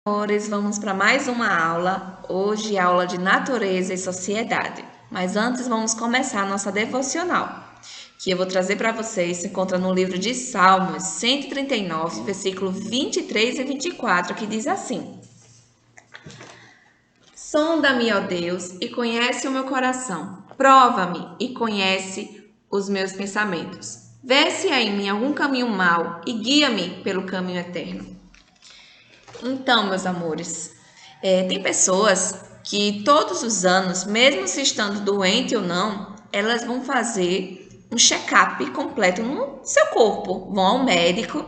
Amores, vamos para mais uma aula. Hoje, aula de natureza e sociedade. Mas antes, vamos começar a nossa devocional, que eu vou trazer para vocês. Se encontra no livro de Salmos 139, versículo 23 e 24, que diz assim: Sonda-me, ó Deus, e conhece o meu coração. Prova-me e conhece os meus pensamentos. Vê se há em mim algum caminho mau e guia-me pelo caminho eterno. Então, meus amores, tem pessoas que todos os anos, mesmo se estando doente ou não, elas vão fazer um check-up completo no seu corpo. Vão ao médico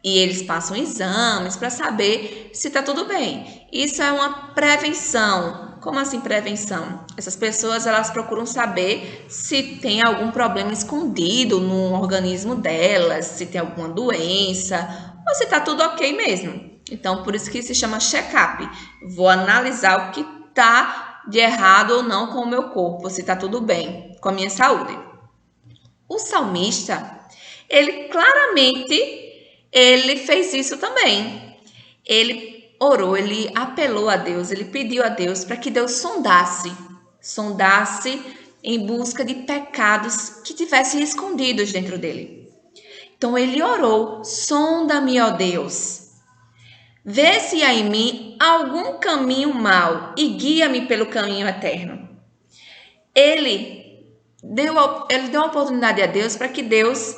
e eles passam exames para saber se está tudo bem. Isso é uma prevenção. Como assim prevenção? Essas pessoas elas procuram saber se tem algum problema escondido no organismo delas, se tem alguma doença ou se está tudo ok mesmo. Então, por isso que se chama check-up. Vou analisar o que está de errado ou não com o meu corpo, se está tudo bem com a minha saúde. O salmista, ele fez isso também. Ele orou, ele apelou a Deus, ele pediu a Deus para que Deus sondasse em busca de pecados que tivessem escondidos dentro dele. Então, ele orou: sonda-me, ó Deus. Vê se há em mim algum caminho mau e guia-me pelo caminho eterno. Ele deu a oportunidade a Deus para que Deus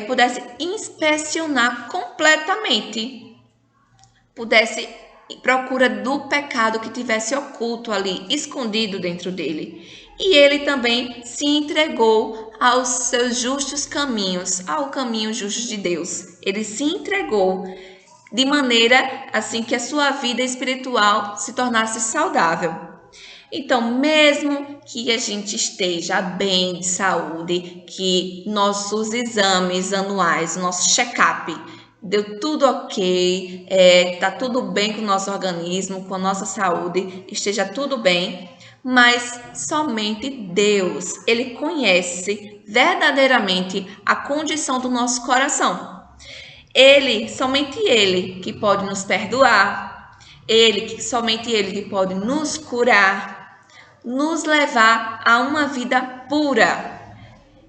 pudesse inspecionar completamente, pudesse procura do pecado que tivesse oculto ali, escondido dentro dele. E ele também se entregou aos seus justos caminhos, ao caminho justo de Deus. Ele se entregou de maneira assim que a sua vida espiritual se tornasse saudável. Então, mesmo que a gente esteja bem de saúde, que nossos exames anuais, nosso check-up, deu tudo ok, tá tudo bem com o nosso organismo, com a nossa saúde, esteja tudo bem, mas somente Deus, Ele conhece verdadeiramente a condição do nosso coração. Somente Ele que pode nos perdoar, somente Ele que pode nos curar, nos levar a uma vida pura.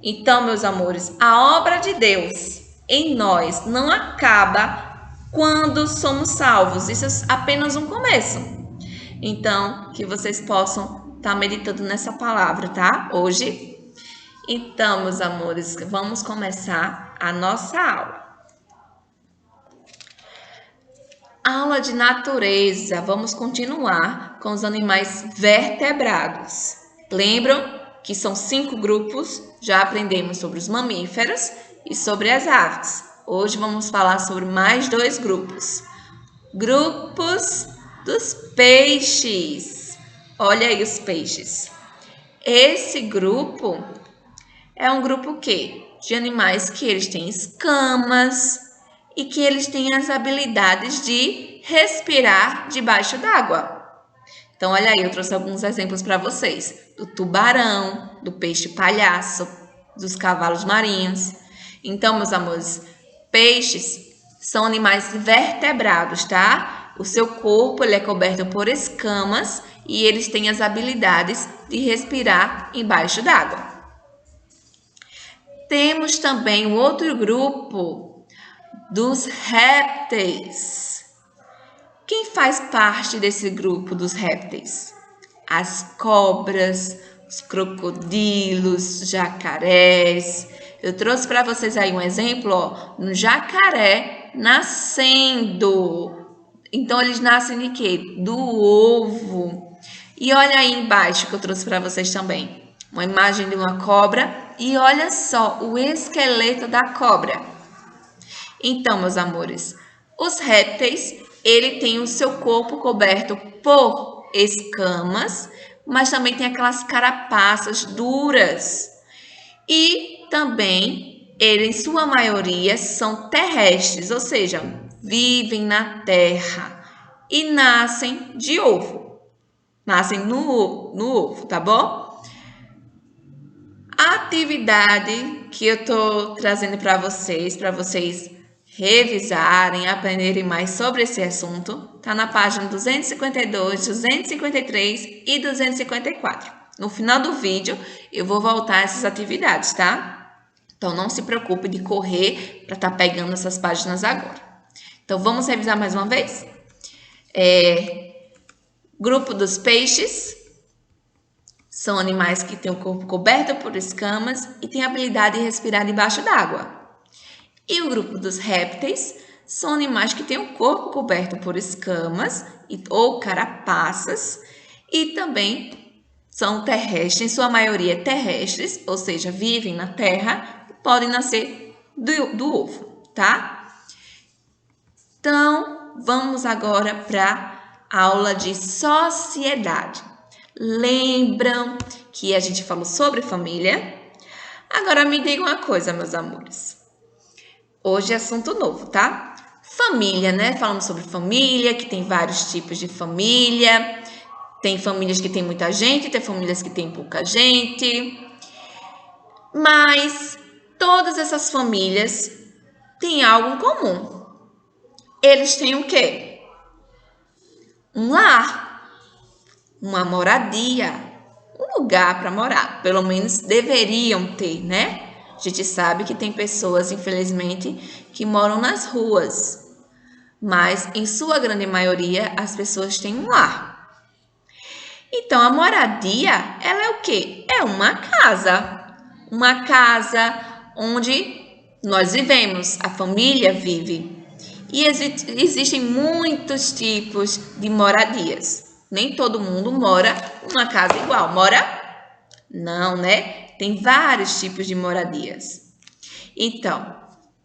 Então, meus amores, a obra de Deus em nós não acaba quando somos salvos. Isso é apenas um começo. Então, que vocês possam estar meditando nessa palavra, tá? Hoje. Então, meus amores, vamos começar a nossa aula. Aula de natureza, vamos continuar com os animais vertebrados. Lembram que são 5 grupos? Já aprendemos sobre os mamíferos e sobre as aves. Hoje vamos falar sobre mais 2 grupos. Grupos dos peixes. Olha aí os peixes. Esse grupo é um grupo de animais que eles têm escamas, e que eles têm as habilidades de respirar debaixo d'água. Então, olha aí, eu trouxe alguns exemplos para vocês. Do tubarão, do peixe palhaço, dos cavalos marinhos. Então, meus amores, peixes são animais vertebrados, tá? O seu corpo ele é coberto por escamas e eles têm as habilidades de respirar embaixo d'água. Temos também o outro grupo dos répteis. Quem faz parte desse grupo dos répteis? As cobras, os crocodilos, jacarés. Eu trouxe para vocês aí um exemplo, um jacaré nascendo. Então, eles nascem de quê? Do ovo. E olha aí embaixo que eu trouxe para vocês também. Uma imagem de uma cobra e olha só o esqueleto da cobra. Então, meus amores, os répteis, ele tem o seu corpo coberto por escamas, mas também tem aquelas carapaças duras. E também, ele, em sua maioria, são terrestres, ou seja, vivem na terra e nascem de ovo. Nascem no ovo, tá bom? A atividade que eu tô trazendo para vocês revisarem, aprenderem mais sobre esse assunto, tá na página 252, 253 e 254. No final do vídeo, eu vou voltar a essas atividades, tá? Então, não se preocupe de correr para estar pegando essas páginas agora. Então, vamos revisar mais uma vez? Grupo dos peixes são animais que têm o corpo coberto por escamas e têm a habilidade de respirar debaixo d'água. E o grupo dos répteis são animais que têm o corpo coberto por escamas ou carapaças e também são terrestres, em sua maioria terrestres, ou seja, vivem na terra e podem nascer do ovo, tá? Então, vamos agora para a aula de sociedade. Lembram que a gente falou sobre família? Agora me digam uma coisa, meus amores. Hoje é assunto novo, tá? Família, né? Falamos sobre família, que tem vários tipos de família. Tem famílias que tem muita gente, tem famílias que tem pouca gente. Mas todas essas famílias têm algo em comum. Eles têm o quê? Um lar, uma moradia, um lugar para morar. Pelo menos deveriam ter, né? A gente sabe que tem pessoas, infelizmente, que moram nas ruas, mas em sua grande maioria as pessoas têm um lar. Então, a moradia, ela é o quê? É uma casa onde nós vivemos, a família vive. E existem muitos tipos de moradias. Nem todo mundo mora numa casa igual. Mora? Não, né? Tem vários tipos de moradias. Então,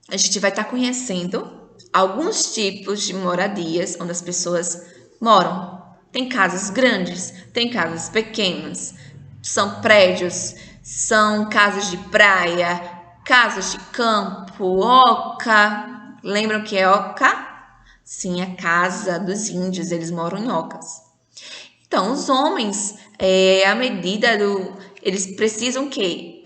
a gente vai estar conhecendo alguns tipos de moradias onde as pessoas moram. Tem casas grandes, tem casas pequenas, são prédios, são casas de praia, casas de campo, oca. Lembram que é oca? Sim, a casa dos índios, eles moram em ocas. Então, os homens, à medida eles precisam que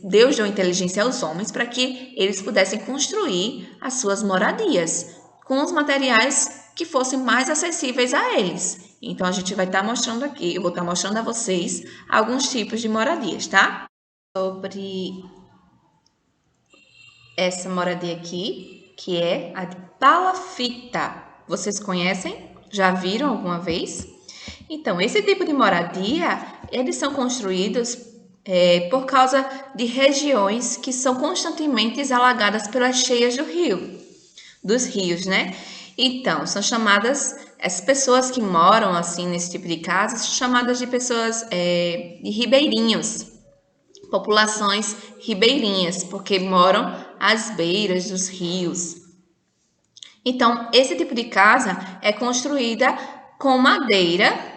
Deus deu inteligência aos homens para que eles pudessem construir as suas moradias com os materiais que fossem mais acessíveis a eles. Então, a gente vai estar mostrando aqui, eu vou estar mostrando a vocês alguns tipos de moradias, tá? Sobre essa moradia aqui, que é a de palafita. Vocês conhecem? Já viram alguma vez? Então, esse tipo de moradia, eles são construídos por causa de regiões que são constantemente alagadas pelas cheias dos rios, né? Então, são chamadas, as pessoas que moram assim nesse tipo de casa, são chamadas de pessoas de ribeirinhos, populações ribeirinhas, porque moram às beiras dos rios. Então, esse tipo de casa é construída com madeira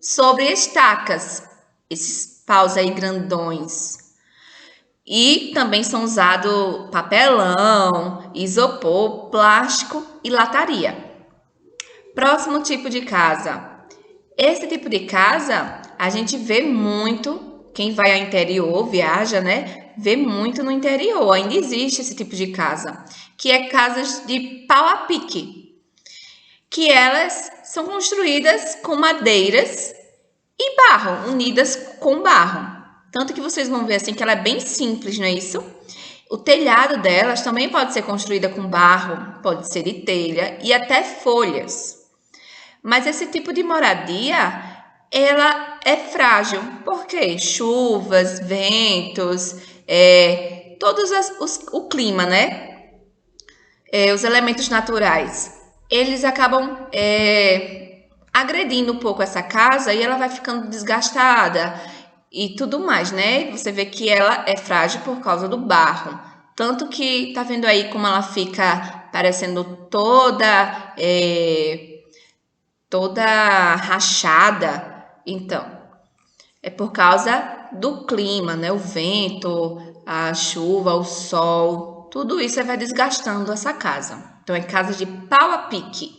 sobre estacas, esses paus aí grandões. E também são usados papelão, isopor, plástico e lataria. Próximo tipo de casa. Esse tipo de casa a gente vê muito, quem vai ao interior, viaja, né? Vê muito no interior, ainda existe esse tipo de casa, que é casas de pau a pique, que elas são construídas com madeiras e barro, unidas com barro. Tanto que vocês vão ver assim que ela é bem simples, não é isso? O telhado delas também pode ser construída com barro, pode ser de telha e até folhas. Mas esse tipo de moradia, ela é frágil, porque chuvas, ventos, o clima, né? Os elementos naturais, eles acabam agredindo um pouco essa casa e ela vai ficando desgastada e tudo mais, né? Você vê que ela é frágil por causa do barro. Tanto que tá vendo aí como ela fica parecendo toda rachada. Então, é por causa do clima, né? O vento, a chuva, o sol, tudo isso vai desgastando essa casa. Então, é casa de pau a pique.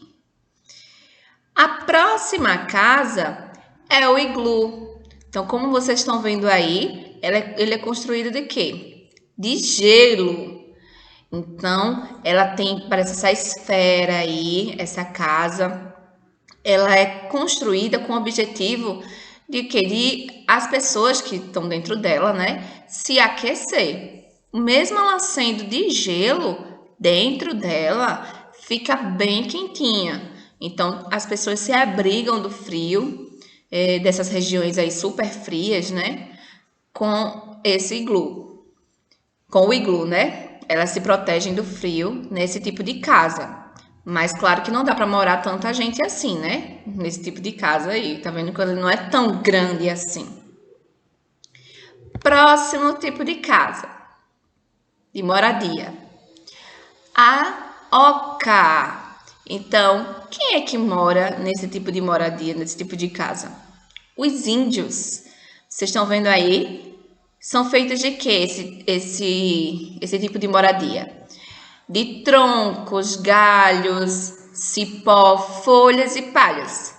A próxima casa é o iglu. Então, como vocês estão vendo aí, ele é construído de quê? De gelo. Então, ela parece essa esfera aí, essa casa, ela é construída com o objetivo de que as pessoas que estão dentro dela, né, se aquecer. Mesmo ela sendo de gelo, dentro dela fica bem quentinha. Então, as pessoas se abrigam do frio, dessas regiões aí super frias, né, com esse iglu, com o iglu, né? Elas se protegem do frio nesse tipo de casa. Mas claro que não dá para morar tanta gente assim, né? Nesse tipo de casa aí. Tá vendo que ele não é tão grande assim. Próximo tipo de casa, de moradia. A oca. Então, quem é que mora nesse tipo de moradia, nesse tipo de casa? Os índios. Vocês estão vendo aí? São feitos de quê esse tipo de moradia? De troncos, galhos, cipó, folhas e palhas.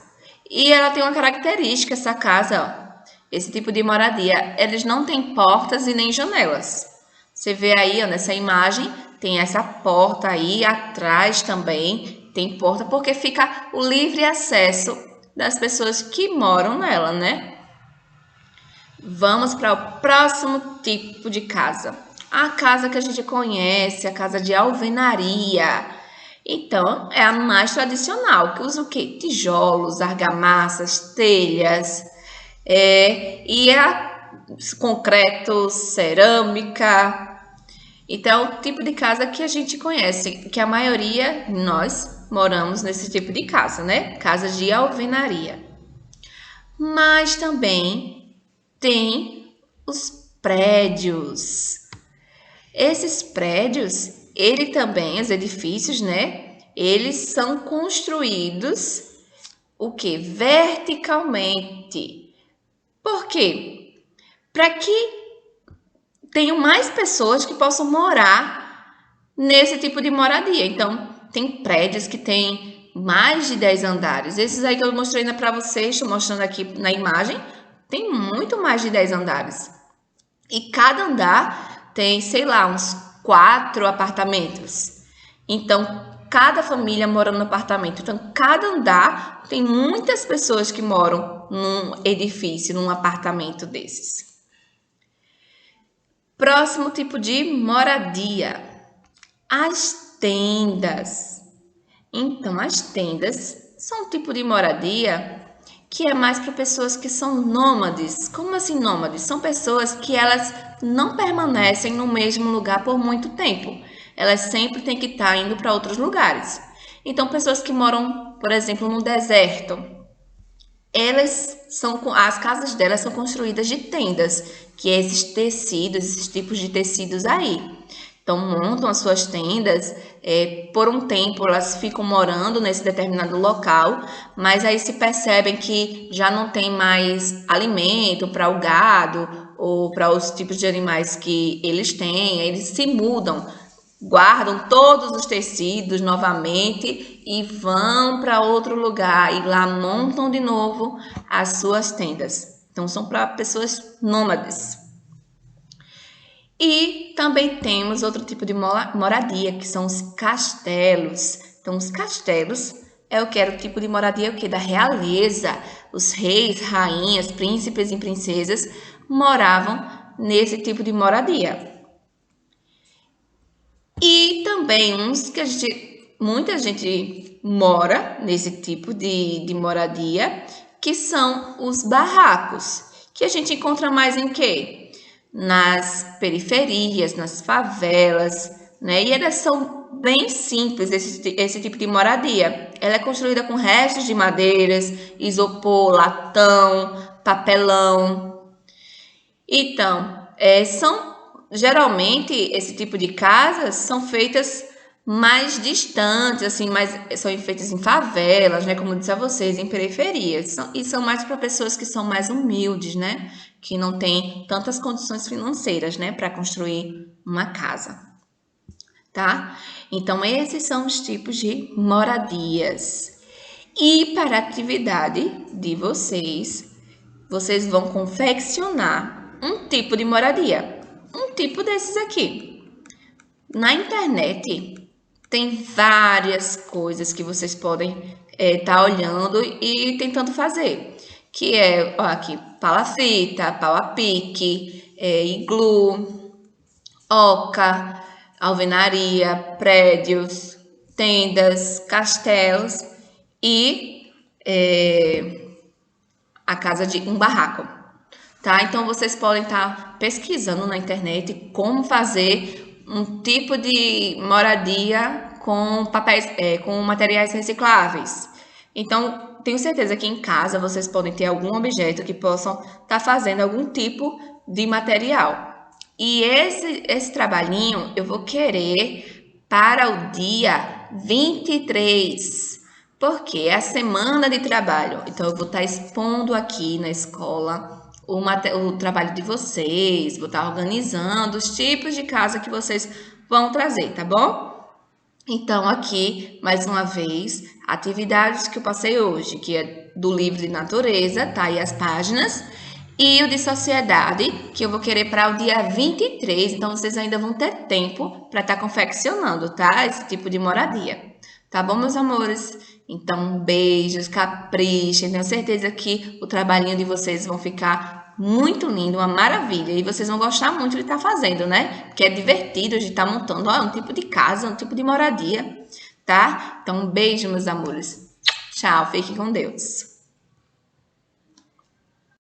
E ela tem uma característica, essa casa, ó. Esse tipo de moradia, eles não têm portas e nem janelas. Você vê aí, ó, nessa imagem, tem essa porta aí, atrás também tem porta, porque fica o livre acesso das pessoas que moram nela, né? Vamos para o próximo tipo de casa. A casa que a gente conhece, a casa de alvenaria. Então, é a mais tradicional, que usa o quê? Tijolos, argamassas, telhas, concreto, cerâmica. Então, é o tipo de casa que a gente conhece, que a maioria, nós, moramos nesse tipo de casa, né? Casas de alvenaria. Mas também tem os prédios. Esses prédios, ele também, os edifícios, né? Eles são construídos o que? Verticalmente. Por quê? Para que tenham mais pessoas que possam morar nesse tipo de moradia. Então, tem prédios que têm mais de 10 andares. Esses aí que eu mostrei para vocês, estou mostrando aqui na imagem, tem muito mais de 10 andares. E cada andar tem, sei lá, uns 4 apartamentos. Então, cada família mora no apartamento. Então, cada andar tem muitas pessoas que moram num edifício, num apartamento desses. Próximo tipo de moradia, as tendas. Então, as tendas são um tipo de moradia que é mais para pessoas que são nômades. Como assim nômades? São pessoas que elas não permanecem no mesmo lugar por muito tempo. Elas sempre têm que estar indo para outros lugares. Então, pessoas que moram, por exemplo, no deserto, as casas delas são construídas de tendas, que é esses tecidos, esses tipos de tecidos aí. Então, montam as suas tendas, por um tempo elas ficam morando nesse determinado local, mas aí se percebem que já não tem mais alimento para o gado ou para os tipos de animais que eles têm, eles se mudam, guardam todos os tecidos novamente e vão para outro lugar e lá montam de novo as suas tendas. Então, são para pessoas nômades. E também temos outro tipo de moradia, que são os castelos. Então, os castelos é o tipo de moradia da realeza. Os reis, rainhas, príncipes e princesas moravam nesse tipo de moradia. E também uns que muita gente mora nesse tipo de moradia, que são os barracos, que a gente encontra mais em quê? Nas periferias, nas favelas, né? E elas são bem simples, esse tipo de moradia. Ela é construída com restos de madeiras, isopor, latão, papelão. Então, geralmente esse tipo de casas são feitas mais distantes, assim, são feitas em favelas, né? Como eu disse a vocês, em periferias. E são mais para pessoas que são mais humildes, né? Que não têm tantas condições financeiras, né? Para construir uma casa, tá? Então, esses são os tipos de moradias. E para a atividade de vocês vão confeccionar um tipo de moradia. Um tipo desses aqui. Na internet tem várias coisas que vocês podem estar olhando e tentando fazer. Que é, ó, aqui, palafita, pau a pique, iglu, oca, alvenaria, prédios, tendas, castelos e a casa de um barraco, tá? Então vocês podem estar pesquisando na internet como fazer um tipo de moradia com papéis, com materiais recicláveis. Então, tenho certeza que em casa vocês podem ter algum objeto que possam estar fazendo algum tipo de material. E esse trabalhinho eu vou querer para o dia 23, porque é a semana de trabalho. Então, eu vou estar expondo aqui na escola o trabalho de vocês, vou estar organizando os tipos de casa que vocês vão trazer, tá bom? Então, aqui, mais uma vez, atividades que eu passei hoje, que é do livro de natureza, tá aí as páginas, e o de sociedade, que eu vou querer para o dia 23, então vocês ainda vão ter tempo para estar confeccionando, tá? Esse tipo de moradia. Tá bom, meus amores? Então, beijos, caprichem. Tenho certeza que o trabalhinho de vocês vão ficar muito lindo, uma maravilha. E vocês vão gostar muito de estar fazendo, né? Porque é divertido de estar montando um tipo de casa, um tipo de moradia, tá? Então, um beijo, meus amores. Tchau, fiquem com Deus.